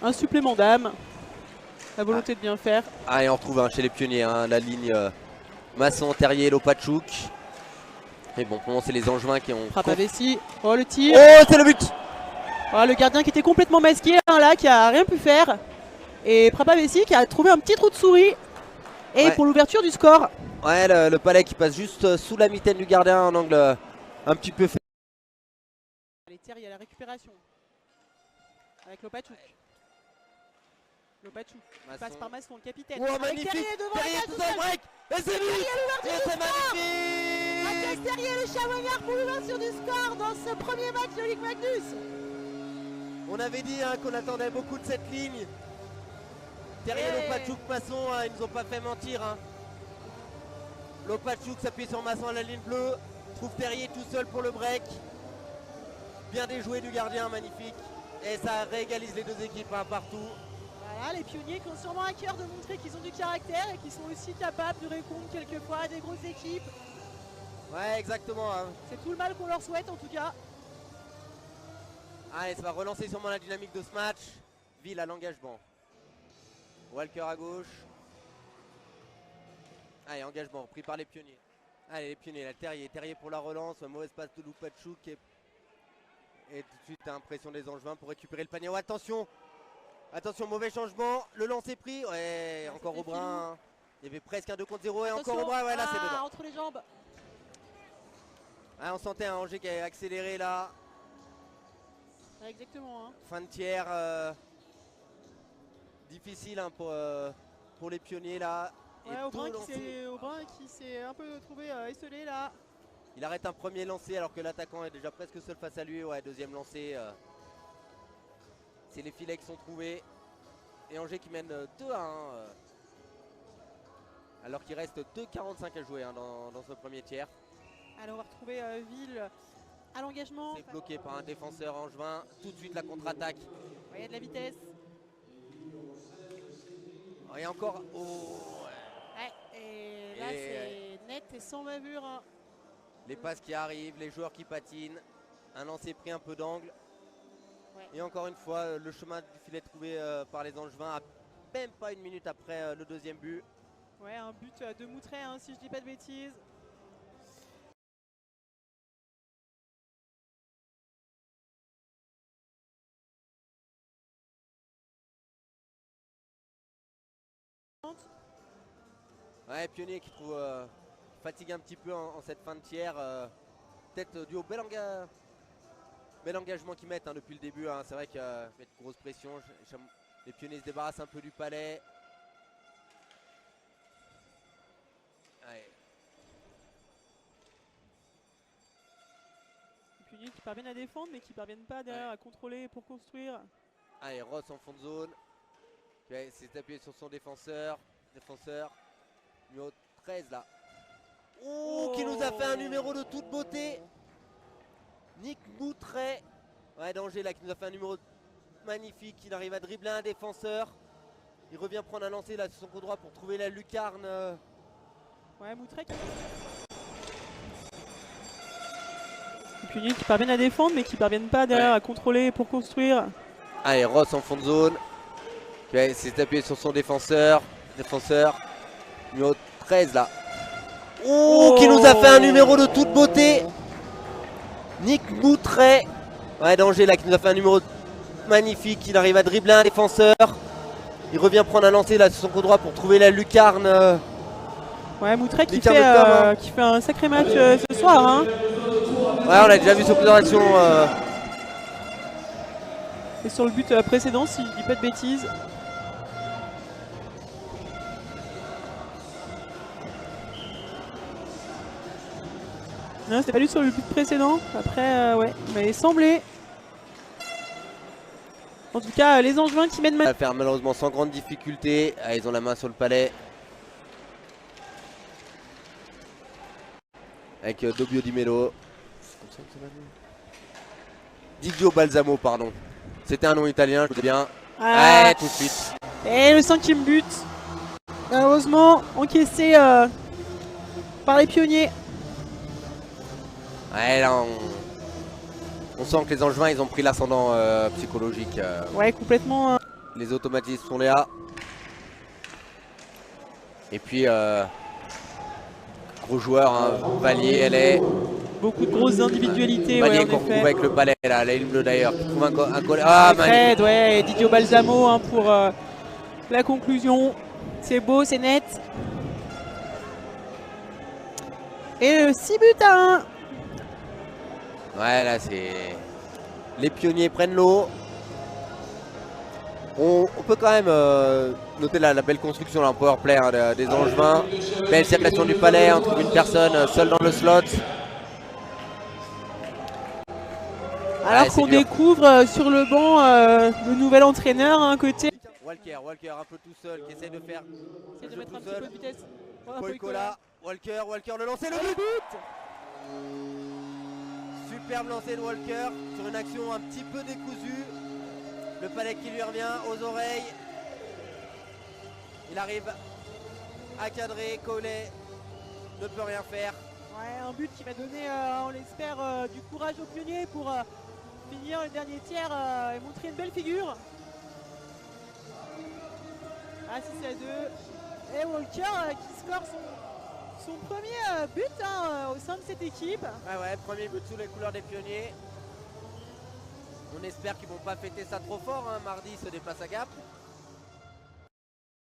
un supplément d'âme. La volonté de bien faire. Ah, et on retrouve chez les pionniers la ligne Masson, Terrier, Lopatchouk. Mais bon, pour le moment, c'est les Angevins qui ont. Frappe à Vessi. Oh, le tir. Oh, c'est le but! Oh, le gardien qui était complètement masqué, là, qui a rien pu faire. Et Prapa Vessi qui a trouvé un petit trou de souris. Et pour l'ouverture du score. Ouais, le palais qui passe juste sous la mitaine du gardien en angle un petit peu fait. Allez, Terrier à la récupération. Avec Lopatchouk. Lopatchouk passe par Masson, le capitaine. Oh, magnifique! Terrier tout seul, break! Et c'est lui! Et c'est magnifique! Mathias Terrier, le Chamonix pour l'ouverture du score dans ce premier match de Ligue Magnus. On avait dit qu'on attendait beaucoup de cette ligne. Terrier, Lopatchouk, Masson, ils nous ont pas fait mentir. Lopatchouk s'appuie sur Masson à la ligne bleue. Trouve Terrier tout seul pour le break. Bien déjoué du gardien, magnifique. Et ça réégalise les deux équipes partout. Voilà, les pionniers qui ont sûrement à cœur de montrer qu'ils ont du caractère et qui sont aussi capables de répondre quelquefois à des grosses équipes. Ouais, exactement. C'est tout le mal qu'on leur souhaite en tout cas. Allez, ça va relancer sûrement la dynamique de ce match. Ville à l'engagement. Walker à gauche. Allez, engagement pris par les pionniers. Allez, les pionniers, la Terrier pour la relance. Un mauvais passe de Lopatchouk et tout de suite impression des Angevins pour récupérer le panier. Oh, attention! Attention, mauvais changement. Le lancer pris. Ouais, encore Aubrin. Il y avait presque un 2 contre 0 et encore Aubrin. Ouais, là c'est dedans. Entre les jambes. Ah, on sentait un Angers qui a accéléré là. Ouais, exactement. Fin de tiers. Difficile pour les pionniers là. Ouais, Aubrin qui s'est un peu trouvé esselé là. Il arrête un premier lancé alors que l'attaquant est déjà presque seul face à lui. Ouais, deuxième lancé. C'est les filets qui sont trouvés. Et Angers qui mène 2-1. Alors qu'il reste 2,45 à jouer dans ce premier tiers. Alors on va retrouver Ville à l'engagement. C'est bloqué par un défenseur angevin. Tout de suite la contre-attaque. Il y a de la vitesse. Et encore. Et là c'est net et sans bavure. Les passes qui arrivent, les joueurs qui patinent. Un lancer pris un peu d'angle. Et encore une fois, le chemin du filet trouvé par les Angevins à même pas une minute après le deuxième but. Ouais, un but de Moutret, si je dis pas de bêtises. Ouais, Pionnier qui trouve fatigue un petit peu en cette fin de tiers. Peut-être dû au bel engagement qu'ils mettent depuis le début. C'est vrai qu'ils mettent grosse pression. Les Pionniers se débarrassent un peu du palais. Ouais. Les Pionniers qui parviennent à défendre mais qui parviennent pas derrière à contrôler pour construire. Allez, Ross en fond de zone. Il s'est appuyé sur son défenseur. Numéro 13 là. Qui nous a fait un numéro de toute beauté. Nick Moutret. Ouais, d'Angers là qui nous a fait un numéro magnifique. Il arrive à dribbler un défenseur. Il revient prendre un lancer là sur son côté droit pour trouver la lucarne. Ouais, Moutret. Les Pionniers qui parviennent à défendre mais qui parviennent pas derrière à contrôler pour construire. Allez, Ross en fond de zone. Il s'est appuyé sur son défenseur. Numéro 13 là. Qui nous a fait un numéro de toute beauté. Nick Moutret. Ouais, d'Angers là qui nous a fait un numéro magnifique. Il arrive à dribbler un défenseur. Il revient prendre un lancer là sur son côté droit pour trouver la lucarne. Ouais, Moutret qui fait un sacré match ce soir. Ouais, on l'a déjà vu sur plusieurs actions. Et sur le but précédent, si je dis pas de bêtises. Non, c'était pas lui sur le but précédent. Après, ouais, mais il semblait. En tout cas, les Angevins qui mènent. Ça va faire malheureusement sans grande difficulté. Ils ont la main sur le palais. Avec Dobio Di Melo. Didio Balsamo, pardon. C'était un nom italien, je vous dis bien. Ouais, tout de suite. Et le 5e but. Malheureusement, encaissé par les Pionniers. Ouais, là, on sent que les Angevins, ils ont pris l'ascendant psychologique. Ouais, complètement. Les automatismes sont là. Et puis, gros joueur, hein, Valier, elle est. Beaucoup de grosses individualités, Valier ouais, en qu'on retrouve effet. avec le palais, là, l'hymne bleu d'ailleurs, qui trouve un collègue. Ah, Fred, ouais, et Didio Balsamo hein, pour la conclusion. C'est beau, c'est net. Et 6 buts à 1. Ouais, là, c'est. Les pionniers prennent l'eau. On peut quand même noter la belle construction, là, en powerplay hein, des Angevins. Belle circulation du palais, on trouve une personne seule dans le slot. Alors qu'on découvre sur le banc le nouvel entraîneur hein, côté. Walker un peu tout seul qui essaie de faire. Essaye de mettre un petit peu de vitesse. Poicola, Walker le lancer, le but. Superbe lancer de Walker sur une action un petit peu décousue. Le palais qui lui revient aux oreilles. Il arrive à cadrer, Collet ne peut rien faire. Ouais, un but qui va donner, on l'espère, du courage aux pionniers pour finir le dernier tiers et montrer une belle figure. Ah, 6 à 2. Et Walker qui score son premier but hein, au sein de cette équipe. Ouais, premier but sous les couleurs des pionniers. On espère qu'ils vont pas fêter ça trop fort, hein. Mardi se déplace à Gap.